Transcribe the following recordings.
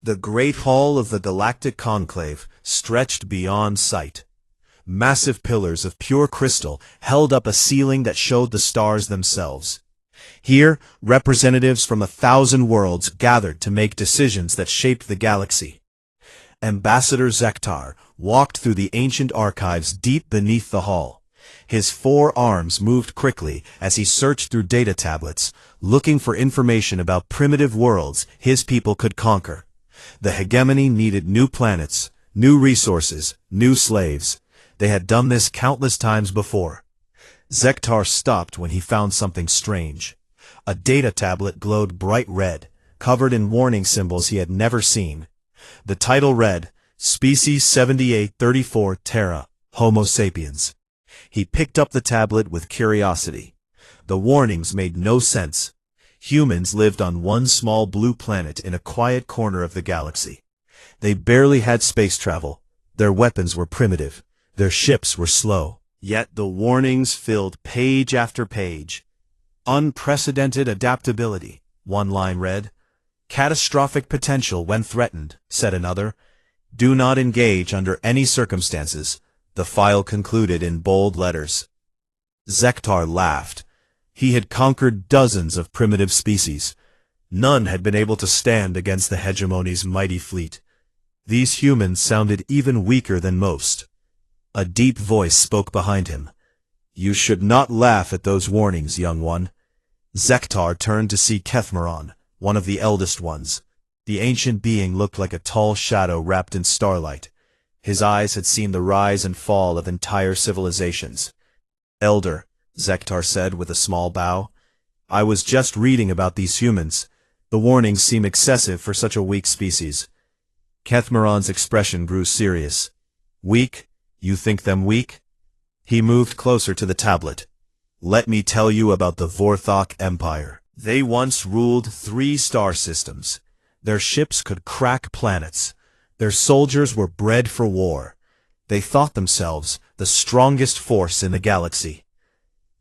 The great hall of the Galactic Conclave stretched beyond sight. Massive pillars of pure crystal held up a ceiling that showed the stars themselves. Here, representatives from 1,000 worlds gathered to make decisions that shaped the galaxy. Ambassador Zektar walked through the ancient archives deep beneath the hall. His 4 arms moved quickly as he searched through data tablets, looking for information about primitive worlds his people could conquer. The hegemony needed new planets, new resources, new slaves. They had done this countless times before. Zektar stopped when he found something strange. A data tablet glowed bright red, covered in warning symbols he had never seen. The title read, Species 7834 Terra, Homo sapiens. He picked up the tablet with curiosity. The warnings made no sense. Humans lived on one small blue planet in a quiet corner of the galaxy. They barely had space travel. Their weapons were primitive. Their ships were slow. Yet the warnings filled page after page. Unprecedented adaptability, one line read. Catastrophic potential when threatened, said another. Do not engage under any circumstances, the file concluded in bold letters. Zektar laughed. He had conquered dozens of primitive species. None had been able to stand against the hegemony's mighty fleet. These humans sounded even weaker than most. A deep voice spoke behind him. You should not laugh at those warnings, young one. Zektar turned to see Kethmeron, one of the eldest ones. The ancient being looked like a tall shadow wrapped in starlight. His eyes had seen the rise and fall of entire civilizations. Elder, Zektar said with a small bow, I was just reading about these humans. The warnings seem excessive for such a weak species. Kethmeron's expression grew serious. Weak? You think them weak? He moved closer to the tablet. Let me tell you about the Vorthok Empire. They once ruled 3 star systems. Their ships could crack planets. Their soldiers were bred for war. They thought themselves the strongest force in the galaxy.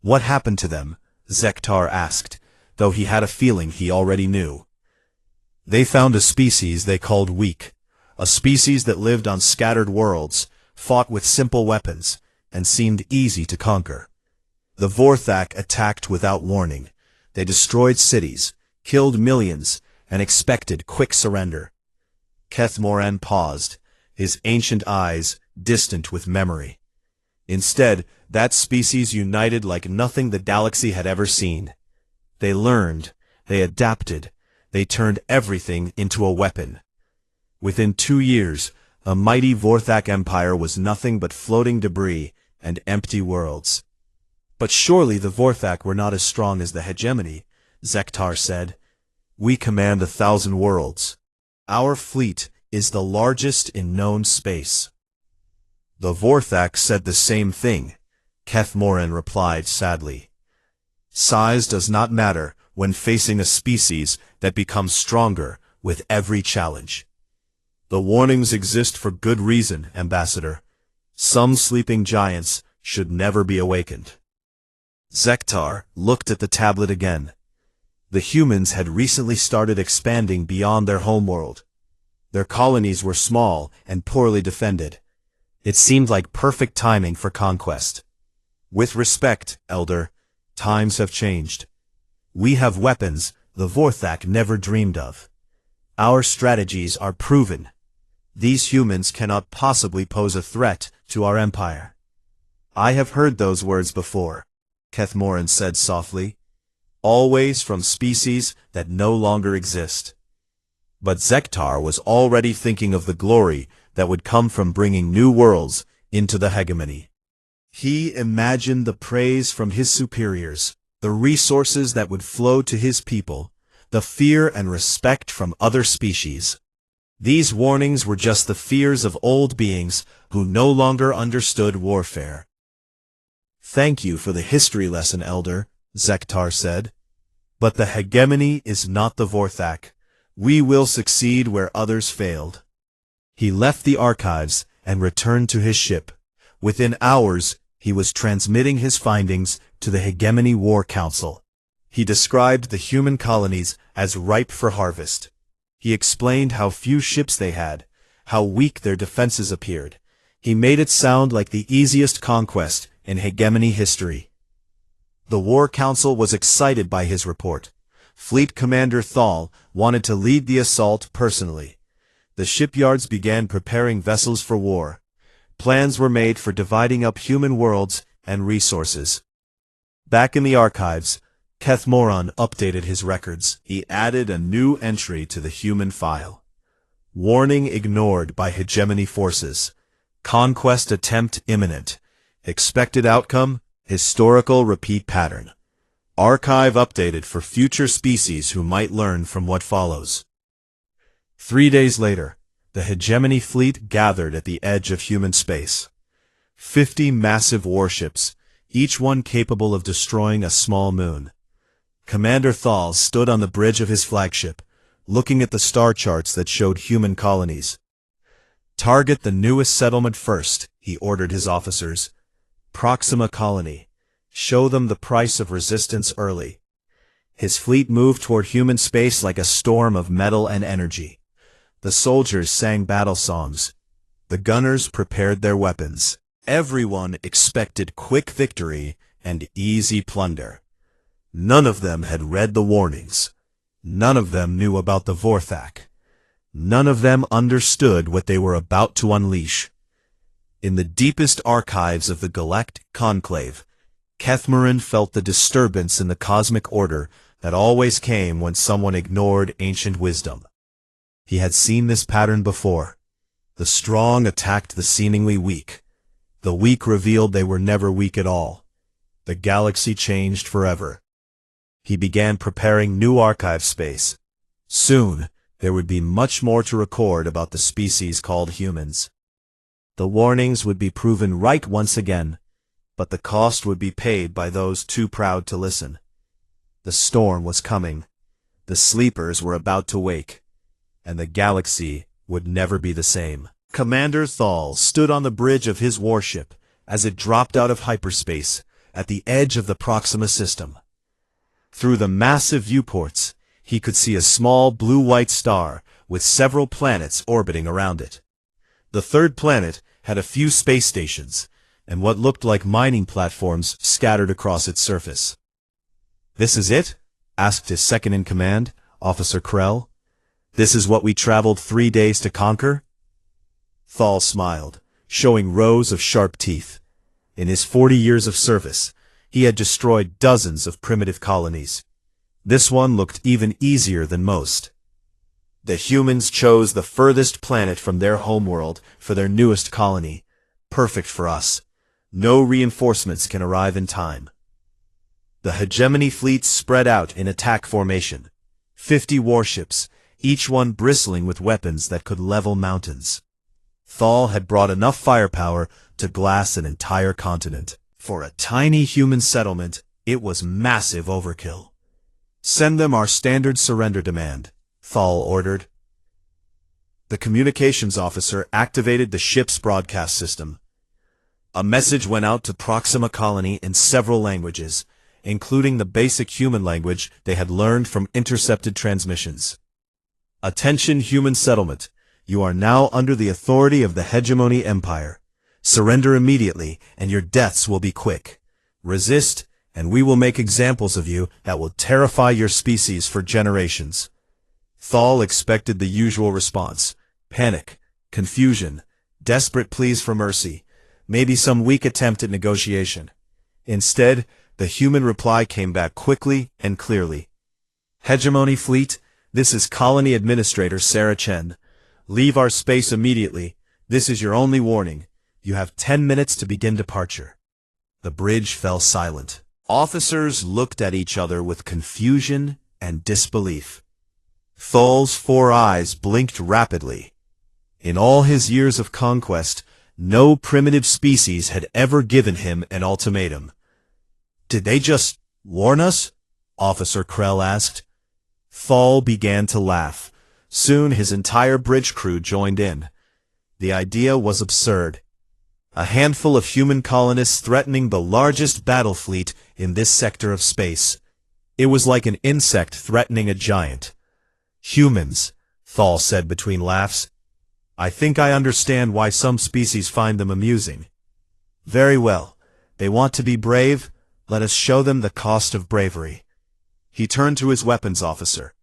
What happened to them? Zektar asked, though he had a feeling he already knew. They found a species they called weak, a species that lived on scattered worlds, fought with simple weapons, and seemed easy to conquer. The Vorthak attacked without warning. They destroyed cities, killed millions, and expected quick surrender. Kethmoran paused, his ancient eyes distant with memory. Instead, that species united like nothing the galaxy had ever seen. They learned, they adapted, they turned everything into a weapon. Within 2 years, a mighty Vorthak empire was nothing but floating debris and empty worlds. But surely the Vorthak were not as strong as the hegemony, Zektar said. We command 1,000 worlds. Our fleet is the largest in known space. The Vorthak said the same thing, Kethmoran replied sadly. Size does not matter when facing a species that becomes stronger with every challenge. The warnings exist for good reason, Ambassador. Some sleeping giants should never be awakened. Zektar looked at the tablet again. The humans had recently started expanding beyond their homeworld. Their colonies were small and poorly defended. It seemed like perfect timing for conquest. With respect, Elder, times have changed. We have weapons the Vorthak never dreamed of. Our strategies are proven. These humans cannot possibly pose a threat to our empire. I have heard those words before, Kethmoran said softly. Always from species that no longer exist. But Zektar was already thinking of the glory that would come from bringing new worlds into the hegemony. He imagined the praise from his superiors, the resources that would flow to his people, the fear and respect from other species. These warnings were just the fears of old beings who no longer understood warfare. Thank you for the history lesson, Elder, Zektar said. But the hegemony is not the Vorthak. We will succeed where others failed. He left the archives and returned to his ship. Within hours, he was transmitting his findings to the Hegemony War Council. He described the human colonies as ripe for harvest. He explained how few ships they had, how weak their defenses appeared. He made it sound like the easiest conquest in hegemony history. The War Council was excited by his report. Fleet Commander Thal wanted to lead the assault personally. The shipyards began preparing vessels for war. Plans were made for dividing up human worlds and resources. Back in the archives, Keth Moron updated his records. He added a new entry to the human file. Warning ignored by hegemony forces. Conquest attempt imminent. Expected outcome, historical repeat pattern. Archive updated for future species who might learn from what follows. 3 days later, the hegemony fleet gathered at the edge of human space. 50 massive warships, each one capable of destroying a small moon. Commander Thal stood on the bridge of his flagship, looking at the star charts that showed human colonies. Target the newest settlement first, he ordered his officers. Proxima colony. Show them the price of resistance early. His fleet moved toward human space like a storm of metal and energy. The soldiers sang battle songs. The gunners prepared their weapons. Everyone expected quick victory and easy plunder. None of them had read the warnings. None of them knew about the Vorthak. None of them understood what they were about to unleash. In the deepest archives of the Galactic Conclave, Kethmarin felt the disturbance in the cosmic order that always came when someone ignored ancient wisdom. He had seen this pattern before. The strong attacked the seemingly weak. The weak revealed they were never weak at all. The galaxy changed forever. He began preparing new archive space. Soon, there would be much more to record about the species called humans. The warnings would be proven right once again, but the cost would be paid by those too proud to listen. The storm was coming. The sleepers were about to wake, and the galaxy would never be the same. Commander Thal stood on the bridge of his warship as it dropped out of hyperspace at the edge of the Proxima system. Through the massive viewports, he could see a small blue-white star with several planets orbiting around it. The third planet had a few space stations, and what looked like mining platforms scattered across its surface. "This is it?" asked his second-in-command, Officer Krell. "This is what we traveled 3 days to conquer?" Thal smiled, showing rows of sharp teeth. In his 40 years of service, he had destroyed dozens of primitive colonies. This one looked even easier than most. The humans chose the furthest planet from their homeworld for their newest colony. Perfect for us. No reinforcements can arrive in time. The hegemony fleet spread out in attack formation. 50 warships, each one bristling with weapons that could level mountains. Thal had brought enough firepower to glass an entire continent. For a tiny human settlement, it was massive overkill. "Send them our standard surrender demand," Thal ordered. The communications officer activated the ship's broadcast system. A message went out to Proxima Colony in several languages, including the basic human language they had learned from intercepted transmissions. "Attention human settlement, you are now under the authority of the Hegemony Empire. Surrender immediately, and your deaths will be quick. Resist, and we will make examples of you that will terrify your species for generations." Thal expected the usual response: panic, confusion, desperate pleas for mercy, maybe some weak attempt at negotiation. Instead, the human reply came back quickly and clearly. "Hegemony Fleet, this is Colony Administrator Sarah Chen. Leave our space immediately. This is your only warning. You have 10 minutes to begin departure." The bridge fell silent. Officers looked at each other with confusion and disbelief. Thal's 4 eyes blinked rapidly. In all his years of conquest, no primitive species had ever given him an ultimatum. "Did they just warn us?" Officer Krell asked. Thal began to laugh. Soon his entire bridge crew joined in. The idea was absurd. A handful of human colonists threatening the largest battle fleet in this sector of space. It was like an insect threatening a giant. "Humans," Thal said between laughs. I think I understand why some species find them amusing. Very well. They want to be brave. Let us show them the cost of bravery. He turned to his weapons officer.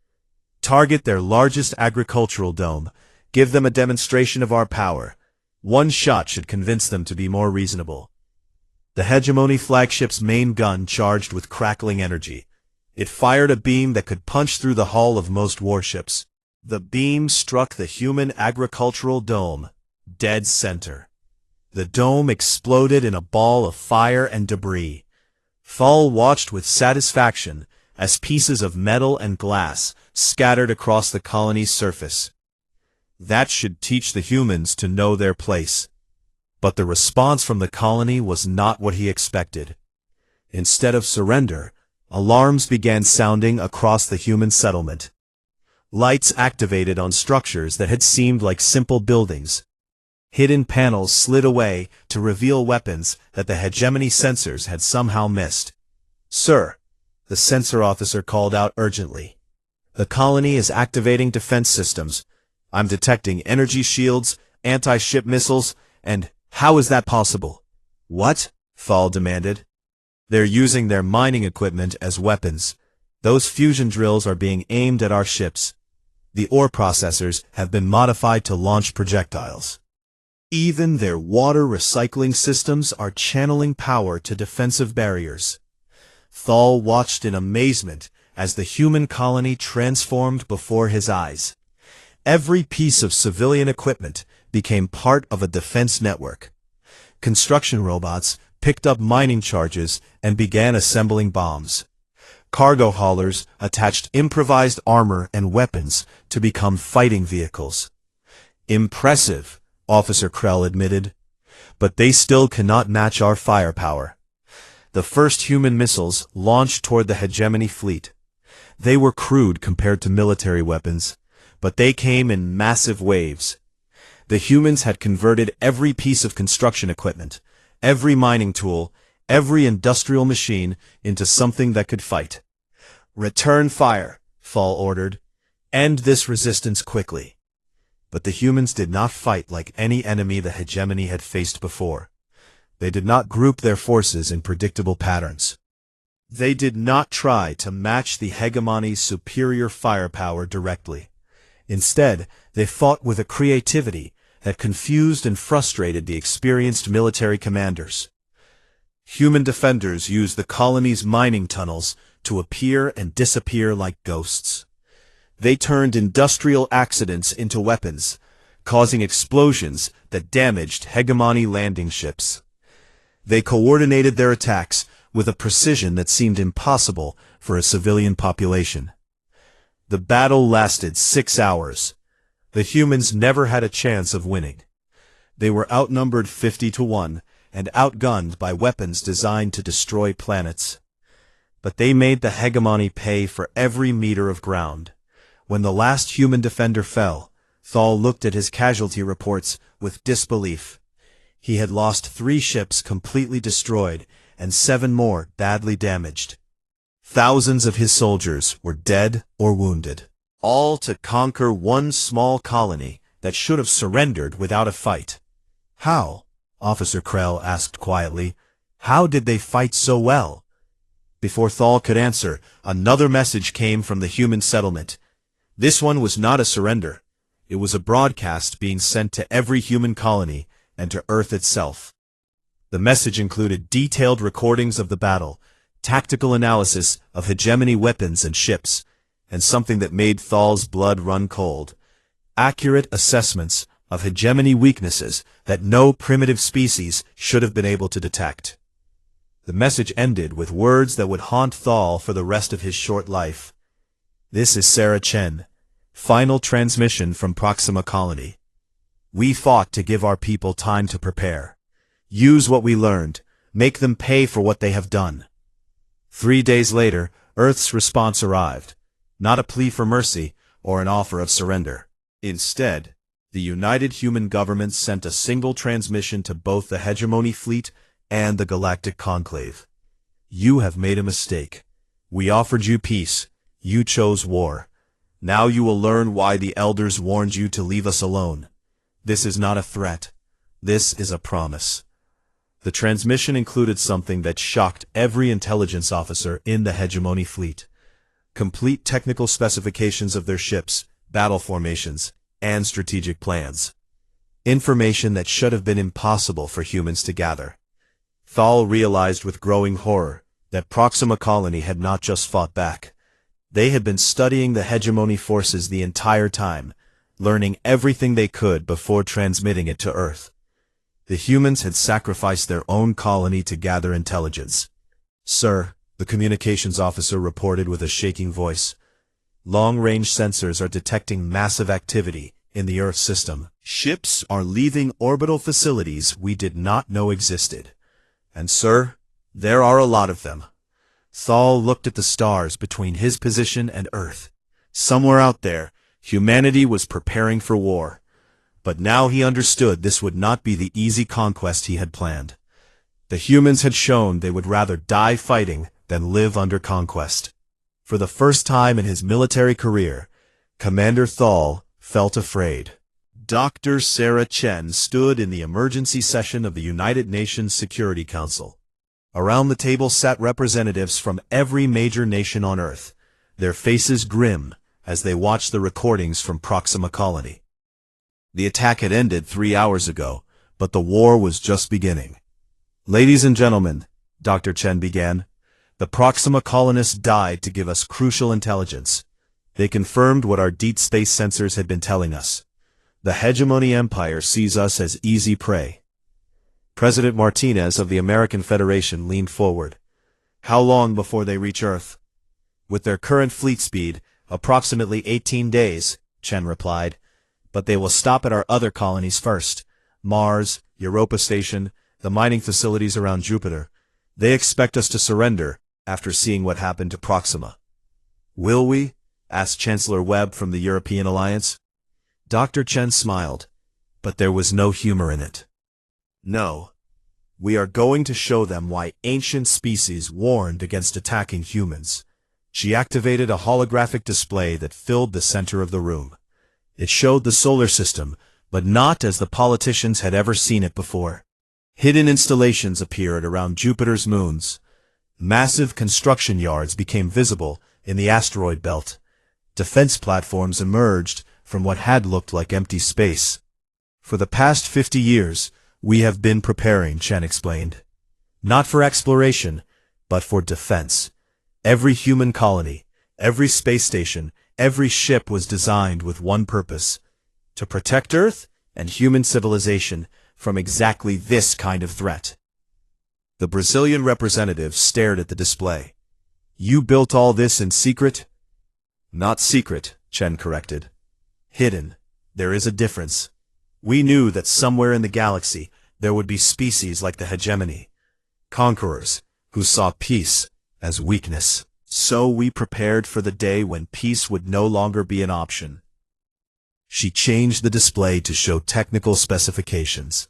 Target their largest agricultural dome. Give them a demonstration of our power. One shot should convince them to be more reasonable. The Hegemony flagship's main gun charged with crackling energy. It fired a beam that could punch through the hull of most warships. The beam struck the human agricultural dome, dead center. The dome exploded in a ball of fire and debris. Thal watched with satisfaction as pieces of metal and glass scattered across the colony's surface. That should teach the humans to know their place. But the response from the colony was not what he expected. Instead of surrender, alarms began sounding across the human settlement. Lights activated on structures that had seemed like simple buildings. Hidden panels slid away to reveal weapons that the hegemony sensors had somehow missed. Sir, the sensor officer called out urgently. The colony is activating defense systems. I'm detecting energy shields, anti-ship missiles, and how is that possible? What? Thal demanded. They're using their mining equipment as weapons. Those fusion drills are being aimed at our ships. The ore processors have been modified to launch projectiles. Even their water recycling systems are channeling power to defensive barriers. Thal watched in amazement as the human colony transformed before his eyes. Every piece of civilian equipment became part of a defense network. Construction robots picked up mining charges and began assembling bombs. Cargo haulers attached improvised armor and weapons to become fighting vehicles. Impressive, Officer Krell admitted, but they still cannot match our firepower. The first human missiles launched toward the hegemony fleet. They were crude compared to military weapons, but they came in massive waves. The humans had converted every piece of construction equipment, every mining tool, every industrial machine into something that could fight. Return fire, Thal ordered. End this resistance quickly. But the humans did not fight like any enemy the hegemony had faced before. They did not group their forces in predictable patterns. They did not try to match the hegemony's superior firepower directly. Instead, they fought with a creativity that confused and frustrated the experienced military commanders. Human defenders used the colony's mining tunnels to appear and disappear like ghosts. They turned industrial accidents into weapons, causing explosions that damaged hegemony landing ships. They coordinated their attacks with a precision that seemed impossible for a civilian population. The battle lasted 6 hours. The humans never had a chance of winning. They were outnumbered 50-1 and outgunned by weapons designed to destroy planets. But they made the hegemony pay for every meter of ground. When the last human defender fell, Thal looked at his casualty reports with disbelief. He had lost 3 ships completely destroyed and 7 more badly damaged. Thousands of his soldiers were dead or wounded, all to conquer one small colony that should have surrendered without a fight. How? Officer Krell asked quietly. How did they fight so well? Before Thal could answer, another message came from the human settlement. This one was not a surrender. It was a broadcast being sent to every human colony and to Earth itself. The message included detailed recordings of the battle, tactical analysis of hegemony weapons and ships, and something that made Thal's blood run cold. Accurate assessments of hegemony weaknesses that no primitive species should have been able to detect. The message ended with words that would haunt Thal for the rest of his short life. This is Sarah Chen. Final transmission from Proxima Colony. We fought to give our people time to prepare. Use what we learned. Make them pay for what they have done. 3 days later, Earth's response arrived. Not a plea for mercy or an offer of surrender. Instead, the United Human Government sent a single transmission to both the Hegemony Fleet and the Galactic Conclave. You have made a mistake. We offered you peace. You chose war. Now you will learn why the elders warned you to leave us alone. This is not a threat. This is a promise. The transmission included something that shocked every intelligence officer in the Hegemony fleet. Complete technical specifications of their ships, battle formations, and strategic plans. Information that should have been impossible for humans to gather. Thal realized with growing horror that Proxima Colony had not just fought back. They had been studying the Hegemony forces the entire time, learning everything they could before transmitting it to Earth. The humans had sacrificed their own colony to gather intelligence. "Sir," the communications officer reported with a shaking voice, "long-range sensors are detecting massive activity in the Earth system. Ships are leaving orbital facilities we did not know existed. And sir, there are a lot of them." Thal looked at the stars between his position and Earth. Somewhere out there, humanity was preparing for war. But now he understood this would not be the easy conquest he had planned. The humans had shown they would rather die fighting than live under conquest. For the first time in his military career, Commander Thal felt afraid. Dr. Sarah Chen stood in the emergency session of the United Nations Security Council. Around the table sat representatives from every major nation on Earth, their faces grim as they watched the recordings from Proxima Colony. The attack had ended 3 hours ago, but the war was just beginning. "Ladies and gentlemen," Dr. Chen began, "the Proxima colonists died to give us crucial intelligence. They confirmed what our deep space sensors had been telling us. The Hegemony Empire sees us as easy prey." President Martinez of the American Federation leaned forward. "How long before they reach Earth?" "With their current fleet speed, approximately 18 days, Chen replied. "But they will stop at our other colonies first. Mars, Europa Station, the mining facilities around Jupiter. They expect us to surrender after seeing what happened to Proxima." "Will we?" asked Chancellor Webb from the European Alliance. Dr. Chen smiled, but there was no humor in it. "No. We are going to show them why ancient species warned against attacking humans." She activated a holographic display that filled the center of the room. It showed the solar system, but not as the politicians had ever seen it before. Hidden installations appeared around Jupiter's moons. Massive construction yards became visible in the asteroid belt. Defense platforms emerged from what had looked like empty space. "For the past 50 years, we have been preparing," Chen explained. "Not for exploration, but for defense. Every human colony, every space station, every ship was designed with one purpose: to protect Earth and human civilization from exactly this kind of threat." The Brazilian representative stared at the display. "You built all this in secret?" "Not secret," Chen corrected. "Hidden. There is a difference. We knew that somewhere in the galaxy there would be species like the Hegemony, conquerors who saw peace as weakness. So we prepared for the day when peace would no longer be an option." She changed the display to show technical specifications.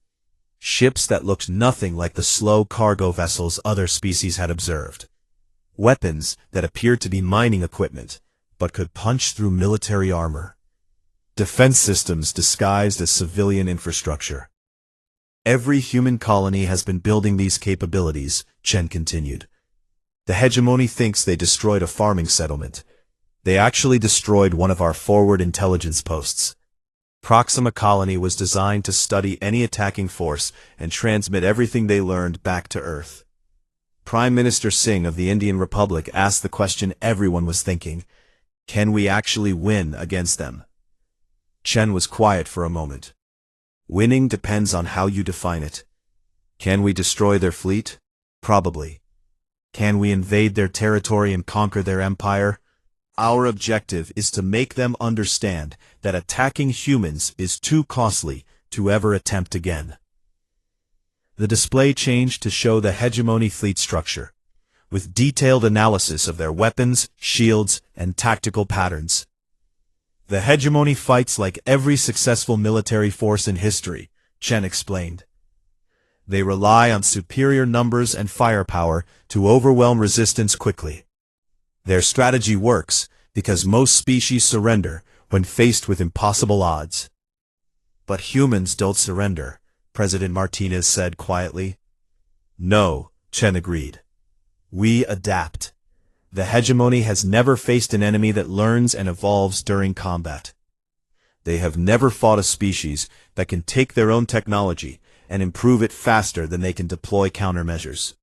Ships that looked nothing like the slow cargo vessels other species had observed. Weapons that appeared to be mining equipment, but could punch through military armor. Defense systems disguised as civilian infrastructure. "Every human colony has been building these capabilities," Chen continued. "The Hegemony thinks they destroyed a farming settlement. They actually destroyed one of our forward intelligence posts. Proxima Colony was designed to study any attacking force and transmit everything they learned back to Earth." Prime Minister Singh of the Indian Republic asked the question everyone was thinking: can we actually win against them? Chen was quiet for a moment. "Winning depends on how you define it. Can we destroy their fleet? Probably. Can we invade their territory and conquer their empire? Our objective is to make them understand that attacking humans is too costly to ever attempt again." The display changed to show the Hegemony fleet structure, with detailed analysis of their weapons, shields, and tactical patterns. "The Hegemony fights like every successful military force in history," Chen explained. "They rely on superior numbers and firepower to overwhelm resistance quickly. Their strategy works because most species surrender when faced with impossible odds. But humans don't surrender, President Martinez said quietly. No, Chen agreed. We adapt. The hegemony has never faced an enemy that learns and evolves during combat. They have never fought a species that can take their own technology and improve it faster than they can deploy countermeasures.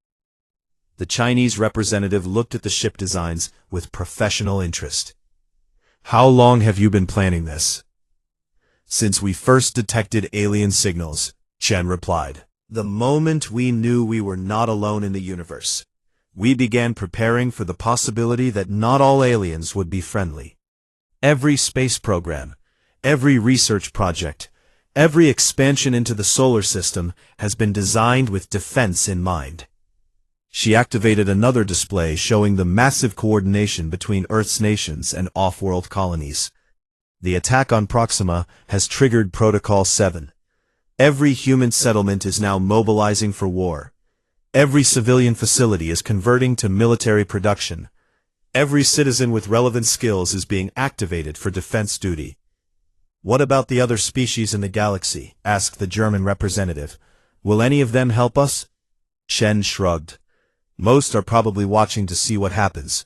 The Chinese representative looked at the ship designs with professional interest. How long have you been planning this? Since we first detected alien signals, Chen replied. The moment we knew we were not alone in the universe, we began preparing for the possibility that not all aliens would be friendly. Every space program, every research project, every expansion into the solar system has been designed with defense in mind. She activated another display showing the massive coordination between Earth's nations and off-world colonies. The attack on Proxima has triggered Protocol 7. Every human settlement is now mobilizing for war. Every civilian facility is converting to military production. Every citizen with relevant skills is being activated for defense duty. What about the other species in the galaxy? Asked the German representative. Will any of them help us? Chen shrugged. Most are probably watching to see what happens.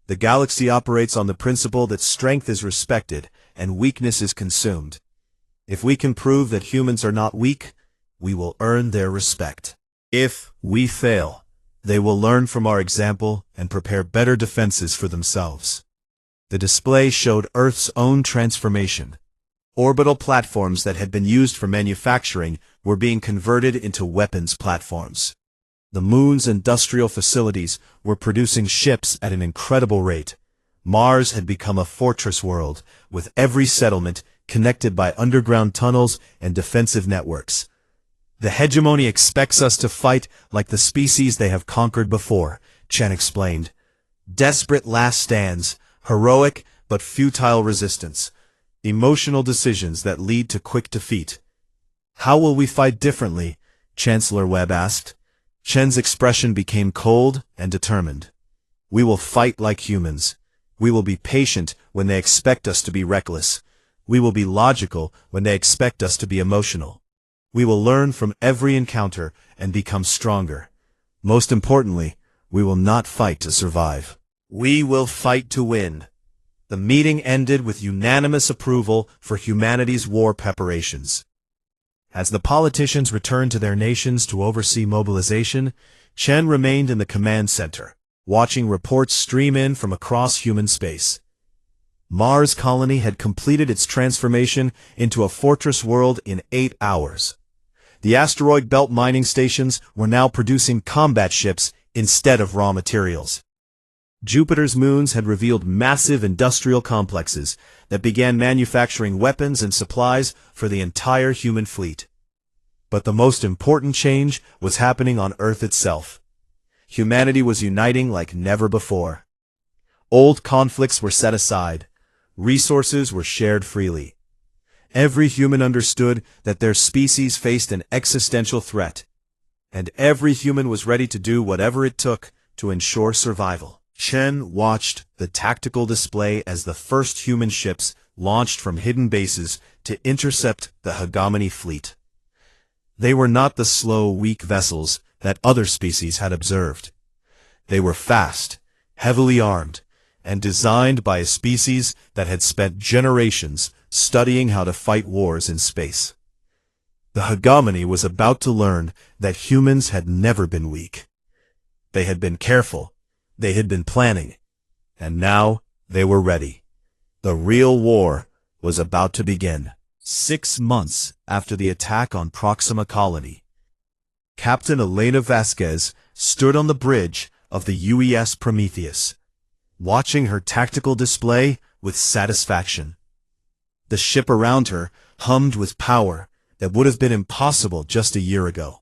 The galaxy operates on the principle that strength is respected and weakness is consumed. If we can prove that humans are not weak, we will earn their respect. If we fail, they will learn from our example and prepare better defenses for themselves. The display showed Earth's own transformation. Orbital platforms that had been used for manufacturing were being converted into weapons platforms. The moon's industrial facilities were producing ships at an incredible rate. Mars had become a fortress world, with every settlement connected by underground tunnels and defensive networks. The hegemony expects us to fight like the species they have conquered before, Chen explained. Desperate last stands, heroic but futile resistance, emotional decisions that lead to quick defeat. How will we fight differently? Chancellor Webb asked. Chen's expression became cold and determined. We will fight like humans. We will be patient when they expect us to be reckless. We will be logical when they expect us to be emotional. We will learn from every encounter and become stronger. Most importantly, we will not fight to survive. We will fight to win. The meeting ended with unanimous approval for humanity's war preparations. As the politicians returned to their nations to oversee mobilization, Chen remained in the command center, watching reports stream in from across human space. Mars colony had completed its transformation into a fortress world in 8 hours. The asteroid belt mining stations were now producing combat ships instead of raw materials. Jupiter's moons had revealed massive industrial complexes that began manufacturing weapons and supplies for the entire human fleet. But the most important change was happening on Earth itself. Humanity was uniting like never before. Old conflicts were set aside. Resources were shared freely. Every human understood that their species faced an existential threat, and every human was ready to do whatever it took to ensure survival. Chen watched the tactical display as the first human ships launched from hidden bases to intercept the hegemony fleet. They were not the slow, weak vessels that other species had observed. They were fast, heavily armed, and designed by a species that had spent generations studying how to fight wars in space. The hegemony was about to learn that humans had never been weak. They had been careful. They had been planning, and now they were ready. The real war was about to begin. 6 months after the attack on Proxima colony, Captain Elena Vasquez stood on the bridge of the UES Prometheus, watching her tactical display with satisfaction. The ship around her hummed with power that would have been impossible just a year ago.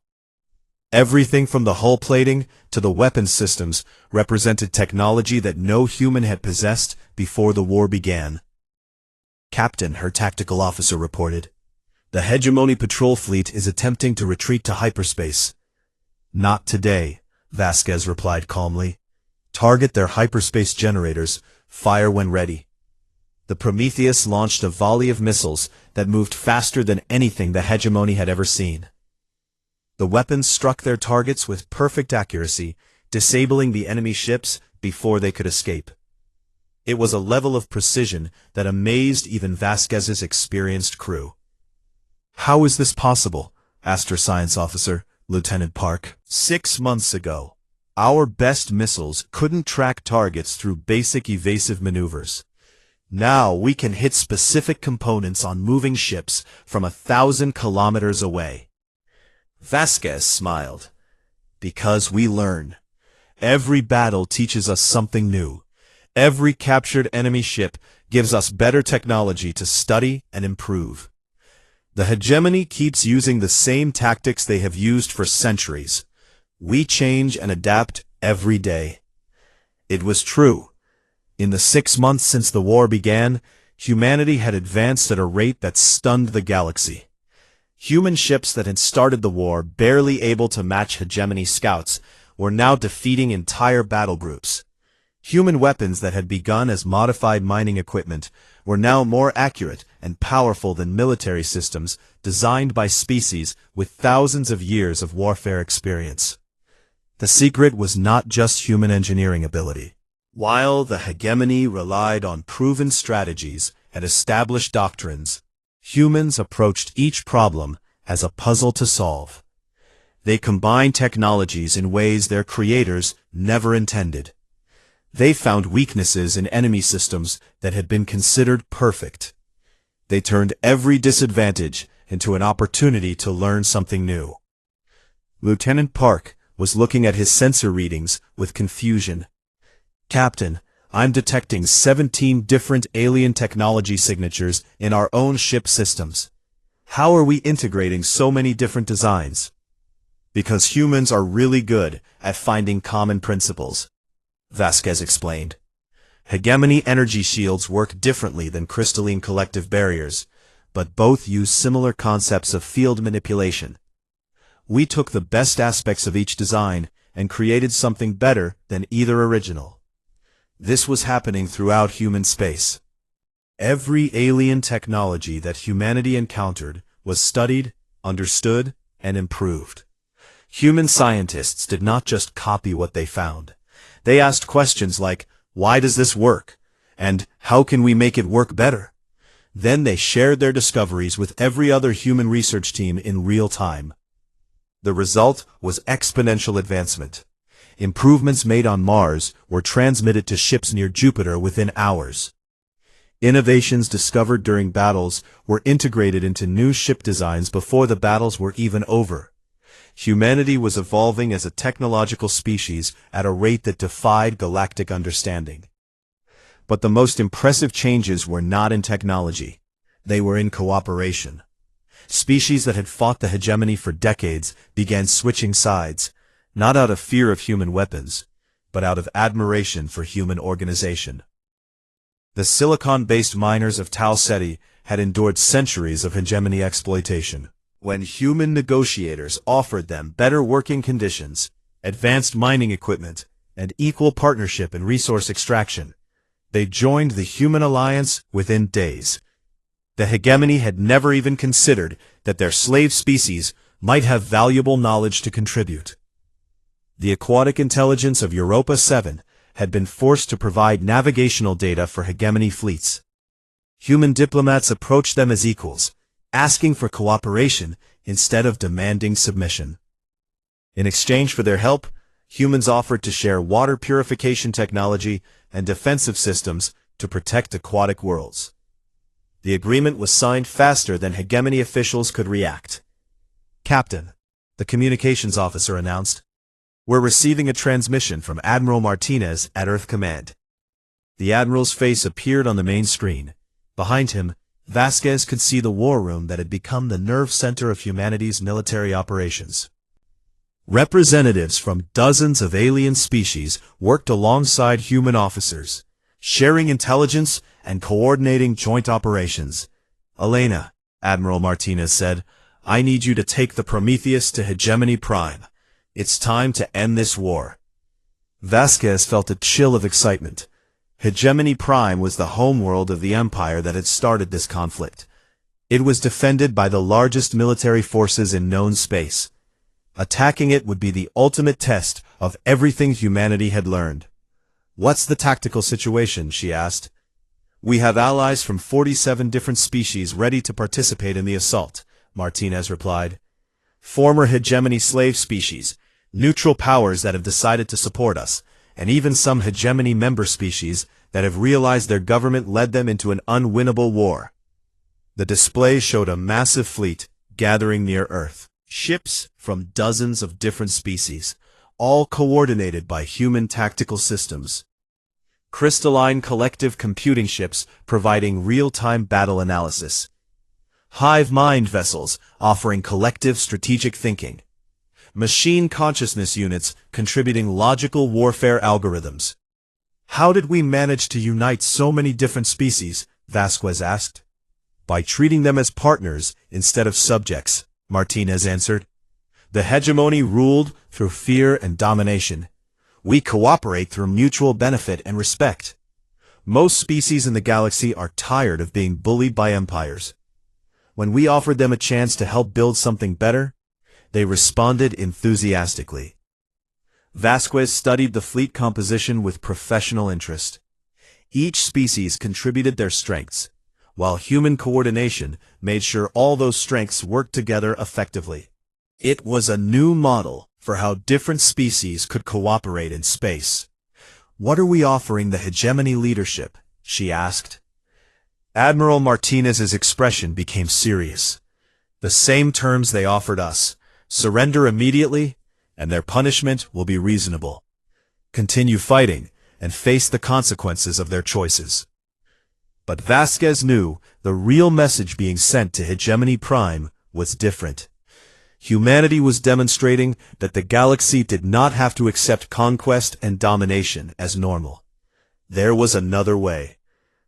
Everything from the hull plating to the weapons systems represented technology that no human had possessed before the war began. Captain, her tactical officer reported, the Hegemony patrol fleet is attempting to retreat to hyperspace. Not today, Vasquez replied calmly. Target their hyperspace generators, Fire when ready. The Prometheus launched a volley of missiles that moved faster than anything the hegemony had ever seen. The weapons struck their targets with perfect accuracy, disabling the enemy ships before they could escape. It was a level of precision that amazed even Vasquez's experienced crew. "How is this possible?" asked her science officer, Lieutenant Park. "6 months ago, our best missiles couldn't track targets through basic evasive maneuvers. Now we can hit specific components on moving ships from 1,000 kilometers away." Vasquez smiled. "Because we learn. Every battle teaches us something new. Every captured enemy ship gives us better technology to study and improve. The hegemony keeps using the same tactics they have used for centuries. We change and adapt every day." It was true. In the 6 months since the war began, humanity had advanced at a rate that stunned the galaxy. Human ships that had started the war barely able to match hegemony scouts were now defeating entire battle groups. Human weapons that had begun as modified mining equipment were now more accurate and powerful than military systems designed by species with thousands of years of warfare experience. The secret was not just human engineering ability. While the hegemony relied on proven strategies and established doctrines, humans approached each problem as a puzzle to solve. They combined technologies in ways their creators never intended. They found weaknesses in enemy systems that had been considered perfect. They turned every disadvantage into an opportunity to learn something new. Lieutenant Park was looking at his sensor readings with confusion. "Captain, I'm detecting 17 different alien technology signatures in our own ship systems. How are we integrating so many different designs?" "Because humans are really good at finding common principles," Vasquez explained. "Hegemony energy shields work differently than crystalline collective barriers, but both use similar concepts of field manipulation. We took the best aspects of each design and created something better than either original." This was happening throughout human space. Every alien technology that humanity encountered was studied, understood, and improved. Human scientists did not just copy what they found. They asked questions like, "Why does this work?" and "How can we make it work better?" Then they shared their discoveries with every other human research team in real time. The result was exponential advancement. Improvements made on Mars were transmitted to ships near Jupiter within hours. Innovations discovered during battles were integrated into new ship designs before the battles were even over. Humanity was evolving as a technological species at a rate that defied galactic understanding. But the most impressive changes were not in technology. They were in cooperation. Species that had fought the hegemony for decades began switching sides, not out of fear of human weapons, but out of admiration for human organization. The silicon-based miners of Tau Ceti had endured centuries of hegemony exploitation. When human negotiators offered them better working conditions, advanced mining equipment, and equal partnership in resource extraction, they joined the human alliance within days. The hegemony had never even considered that their slave species might have valuable knowledge to contribute. The aquatic intelligence of Europa 7 had been forced to provide navigational data for hegemony fleets. Human diplomats approached them as equals, asking for cooperation instead of demanding submission. In exchange for their help, humans offered to share water purification technology and defensive systems to protect aquatic worlds. The agreement was signed faster than hegemony officials could react. "Captain," the communications officer announced, "we're receiving a transmission from Admiral Martinez at Earth Command." The Admiral's face appeared on the main screen. Behind him, Vasquez could see the war room that had become the nerve center of humanity's military operations. Representatives from dozens of alien species worked alongside human officers, sharing intelligence and coordinating joint operations. "Elena," Admiral Martinez said, "I need you to take the Prometheus to Hegemony Prime. It's time to end this war." Vasquez felt a chill of excitement. Hegemony Prime was the homeworld of the empire that had started this conflict. It was defended by the largest military forces in known space. Attacking it would be the ultimate test of everything humanity had learned. "What's the tactical situation?" she asked. "We have allies from 47 different species ready to participate in the assault," Martinez replied. "Former hegemony slave species, neutral powers that have decided to support us, and even some hegemony member species that have realized their government led them into an unwinnable war." The display showed a massive fleet gathering near Earth. Ships from dozens of different species, all coordinated by human tactical systems. Crystalline collective computing ships providing real-time battle analysis. Hive mind vessels offering collective strategic thinking. Machine consciousness units contributing logical warfare algorithms. "How did we manage to unite so many different species?" Vasquez asked. "By treating them as partners instead of subjects," Martinez answered. "The hegemony ruled through fear and domination. We cooperate through mutual benefit and respect. Most species in the galaxy are tired of being bullied by empires. When we offered them a chance to help build something better, they responded enthusiastically." Vasquez studied the fleet composition with professional interest. Each species contributed their strengths, while human coordination made sure all those strengths worked together effectively. It was a new model for how different species could cooperate in space. "What are we offering the hegemony leadership?" she asked. Admiral Martinez's expression became serious. "The same terms they offered us. Surrender immediately, and their punishment will be reasonable. Continue fighting, and face the consequences of their choices." But Vasquez knew the real message being sent to Hegemony Prime was different. Humanity was demonstrating that the galaxy did not have to accept conquest and domination as normal. There was another way.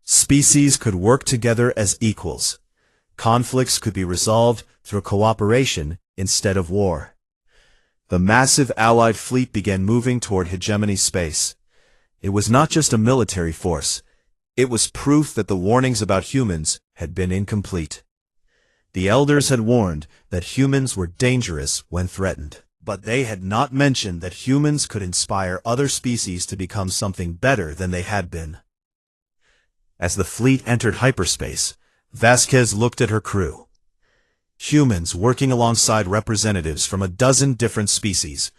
Species could work together as equals. Conflicts could be resolved through cooperation instead of war. The massive Allied fleet began moving toward hegemony space. It was not just a military force. It was proof that the warnings about humans had been incomplete. The elders had warned that humans were dangerous when threatened, but they had not mentioned that humans could inspire other species to become something better than they had been. As the fleet entered hyperspace, Vasquez looked at her crew. Humans working alongside representatives from a dozen different species,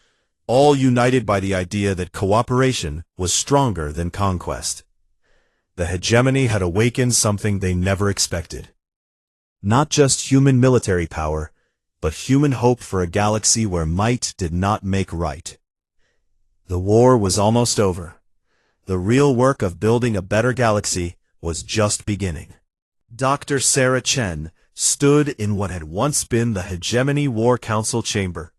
all united by the idea that cooperation was stronger than conquest. The hegemony had awakened something they never expected. Not just human military power, but human hope for a galaxy where might did not make right. The war was almost over. The real work of building a better galaxy was just beginning. Dr. Sarah Chen stood in what had once been the Hegemony War Council chamber.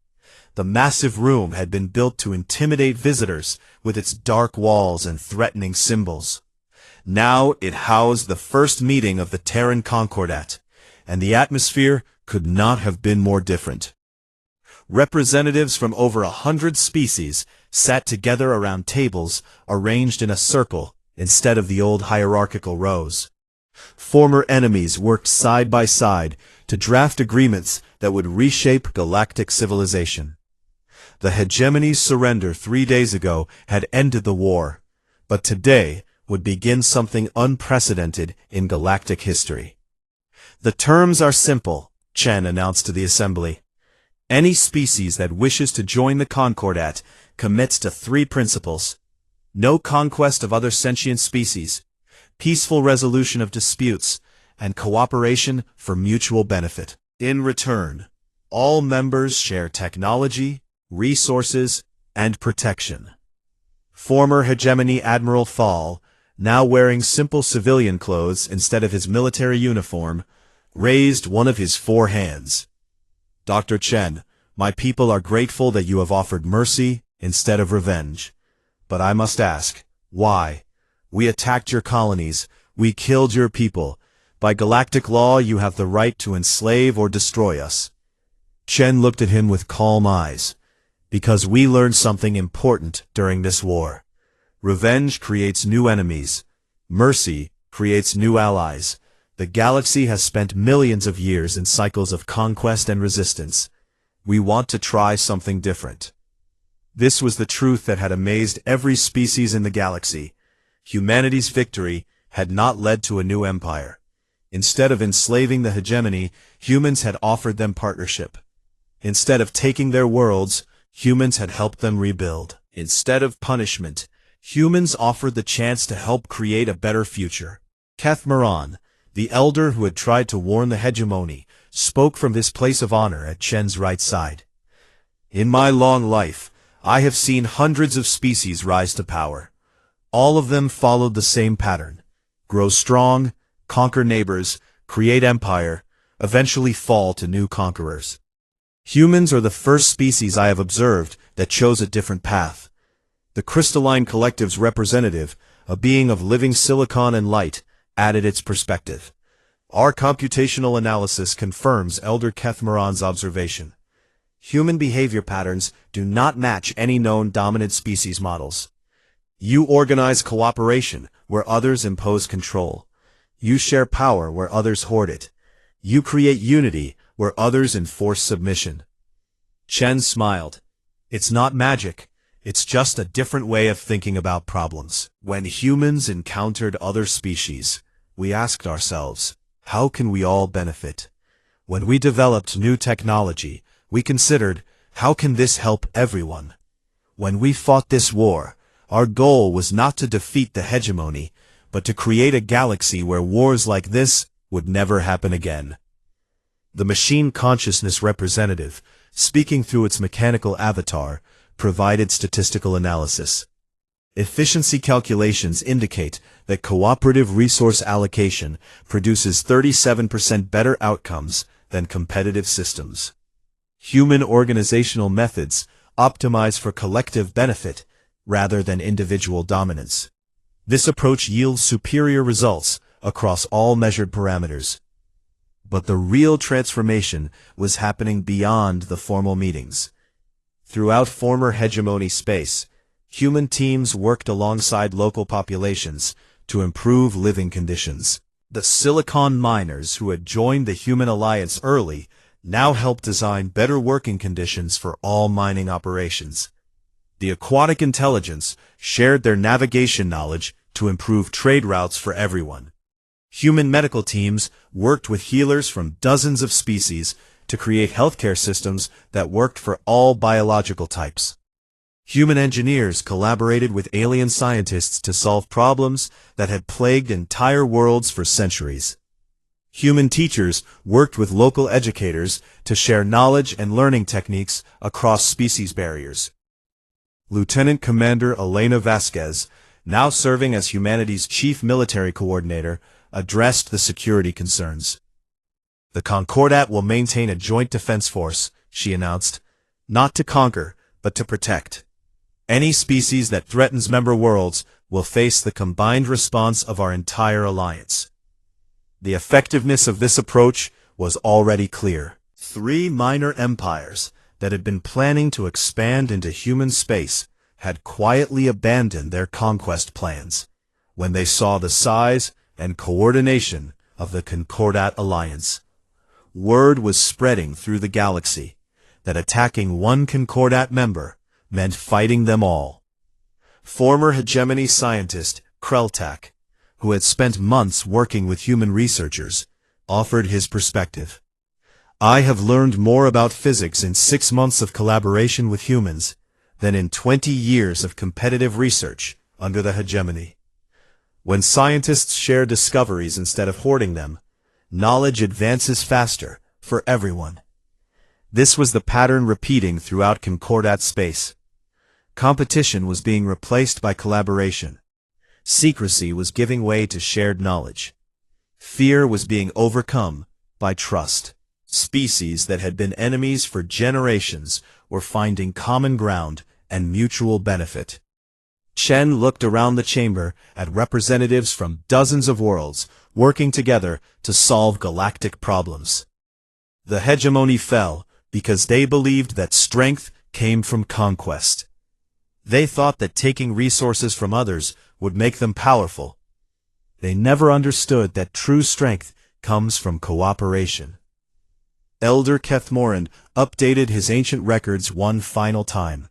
The massive room had been built to intimidate visitors with its dark walls and threatening symbols. Now it housed the first meeting of the Terran Concordat, and the atmosphere could not have been more different. Representatives from over 100 species sat together around tables arranged in a circle instead of the old hierarchical rows. Former enemies worked side by side to draft agreements that would reshape galactic civilization. The hegemony's surrender 3 days ago had ended the war, but today would begin something unprecedented in galactic history. "The terms are simple," Chen announced to the assembly. "Any species that wishes to join the Concordat commits to 3 principles. No conquest of other sentient species, peaceful resolution of disputes, and cooperation for mutual benefit. In return, all members share technology, resources, and protection." Former hegemony Admiral Thal, now wearing simple civilian clothes instead of his military uniform, raised one of his 4 hands. "Dr. Chen, my people are grateful that you have offered mercy instead of revenge. But I must ask, why? We attacked your colonies. We killed your people. By galactic law, you have the right to enslave or destroy us." Chen looked at him with calm eyes. "Because we learned something important during this war. Revenge creates new enemies. Mercy creates new allies. The galaxy has spent millions of years in cycles of conquest and resistance. We want to try something different. This was the truth that had amazed every species in the galaxy. Humanity's victory had not led to a new empire. Instead of enslaving the hegemony, humans had offered them partnership. Instead of taking their worlds, humans had helped them rebuild. Instead of punishment, humans offered the chance to help create a better future. Kethmaran, the elder who had tried to warn the hegemony, spoke from his place of honor at Chen's right side. In my long life, I have seen hundreds of species rise to power. All of them followed the same pattern: grow strong, conquer neighbors, create empire, eventually fall to new conquerors. Humans are the first species I have observed that chose a different path. The crystalline collective's representative, a being of living silicon and light, added its perspective. Our computational analysis confirms Elder Kethmaran's observation. Human behavior patterns do not match any known dominant species models. You organize cooperation where others impose control. You share power where others hoard it. You create unity where others enforce submission. Chen smiled. It's not magic. It's just a different way of thinking about problems. When humans encountered other species, we asked ourselves, how can we all benefit? When we developed new technology, we considered, how can this help everyone? When we fought this war, our goal was not to defeat the hegemony, but to create a galaxy where wars like this would never happen again. The machine consciousness representative, speaking through its mechanical avatar, provided statistical analysis. Efficiency calculations indicate that cooperative resource allocation produces 37% better outcomes than competitive systems. Human organizational methods optimize for collective benefit rather than individual dominance. This approach yields superior results across all measured parameters. But the real transformation was happening beyond the formal meetings. Throughout former hegemony space, human teams worked alongside local populations to improve living conditions. The silicon miners who had joined the Human Alliance early now helped design better working conditions for all mining operations. The aquatic intelligence shared their navigation knowledge to improve trade routes for everyone. Human medical teams worked with healers from dozens of species to create healthcare systems that worked for all biological types. Human engineers collaborated with alien scientists to solve problems that had plagued entire worlds for centuries. Human teachers worked with local educators to share knowledge and learning techniques across species barriers. Lieutenant Commander Elena Vasquez, now serving as humanity's chief military coordinator, addressed the security concerns. The Concordat will maintain a joint defense force, she announced, not to conquer, but to protect. Any species that threatens member worlds will face the combined response of our entire alliance. The effectiveness of this approach was already clear. 3 minor empires that had been planning to expand into human space had quietly abandoned their conquest plans when they saw the size and coordination of the Concordat Alliance. Word was spreading through the galaxy that attacking one Concordat member meant fighting them all. Former hegemony scientist Kreltak, who had spent months working with human researchers, offered his perspective. I have learned more about physics in 6 months of collaboration with humans than in 20 years of competitive research under the hegemony. When scientists share discoveries instead of hoarding them, knowledge advances faster for everyone. This was the pattern repeating throughout Concordat space. Competition was being replaced by collaboration. Secrecy was giving way to shared knowledge. Fear was being overcome by trust. Species that had been enemies for generations were finding common ground and mutual benefit. Chen looked around the chamber at representatives from dozens of worlds working together to solve galactic problems. The hegemony fell because they believed that strength came from conquest. They thought that taking resources from others would make them powerful. They never understood that true strength comes from cooperation. Elder Kethmoran updated his ancient records one final time.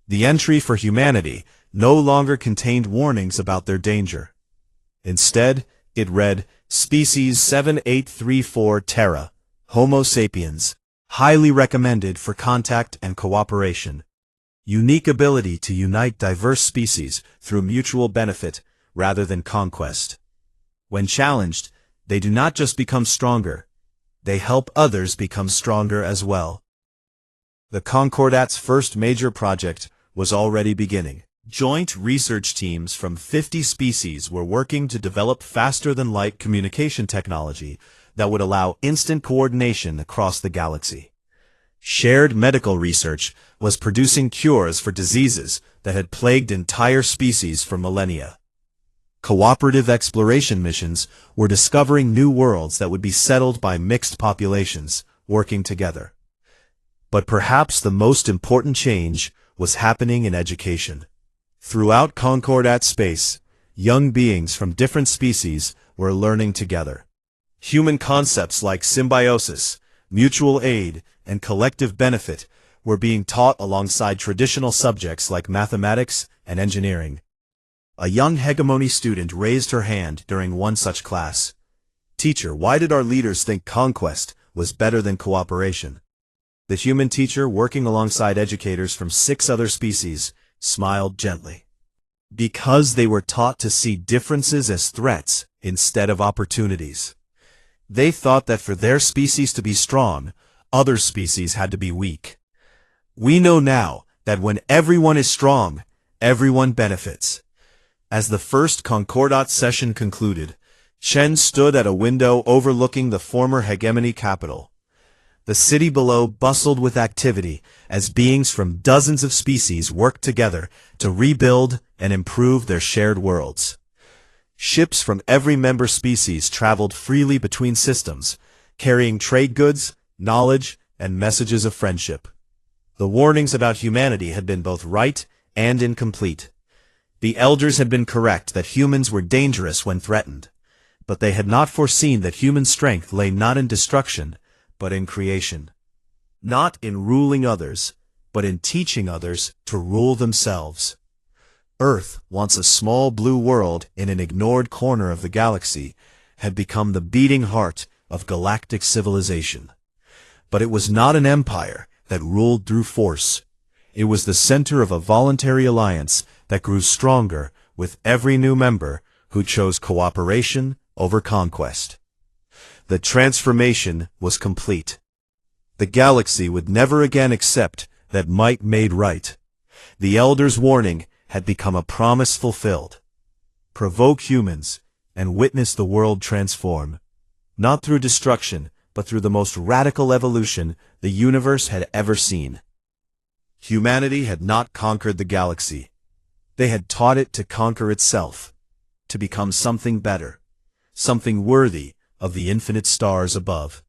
The entry for humanity no longer contained warnings about their danger. Instead, it read, Species 7834 Terra, Homo sapiens, highly recommended for contact and cooperation. Unique ability to unite diverse species through mutual benefit rather than conquest. When challenged, they do not just become stronger, they help others become stronger as well. The Concordat's first major project was already beginning. Joint research teams from 50 species were working to develop faster-than-light communication technology that would allow instant coordination across the galaxy. Shared medical research was producing cures for diseases that had plagued entire species for millennia. Cooperative exploration missions were discovering new worlds that would be settled by mixed populations, working together. But perhaps the most important change was happening in education. Throughout Concordat space, young beings from different species were learning together. Human concepts like symbiosis, mutual aid, and collective benefit were being taught alongside traditional subjects like mathematics and engineering. A young hegemony student raised her hand during one such class. Teacher, why did our leaders think conquest was better than cooperation? The human teacher, working alongside educators from 6 other species, smiled gently. Because they were taught to see differences as threats instead of opportunities. They thought that for their species to be strong, other species had to be weak. We know now that when everyone is strong, everyone benefits. As the first Concordat session concluded, Shen stood at a window overlooking the former hegemony capital. The city below bustled with activity as beings from dozens of species worked together to rebuild and improve their shared worlds. Ships from every member species traveled freely between systems, carrying trade goods, knowledge, and messages of friendship. The warnings about humanity had been both right and incomplete. The elders had been correct that humans were dangerous when threatened, but they had not foreseen that human strength lay not in destruction, but in creation. Not in ruling others, but in teaching others to rule themselves. Earth, once a small blue world in an ignored corner of the galaxy, had become the beating heart of galactic civilization. But it was not an empire that ruled through force. It was the center of a voluntary alliance that grew stronger with every new member who chose cooperation over conquest. The transformation was complete. The galaxy would never again accept that might made right. The Elder's warning had become a promise fulfilled. Provoke humans and witness the world transform, not through destruction, but through the most radical evolution the universe had ever seen. Humanity had not conquered the galaxy. They had taught it to conquer itself, to become something better, something worthy of the infinite stars above.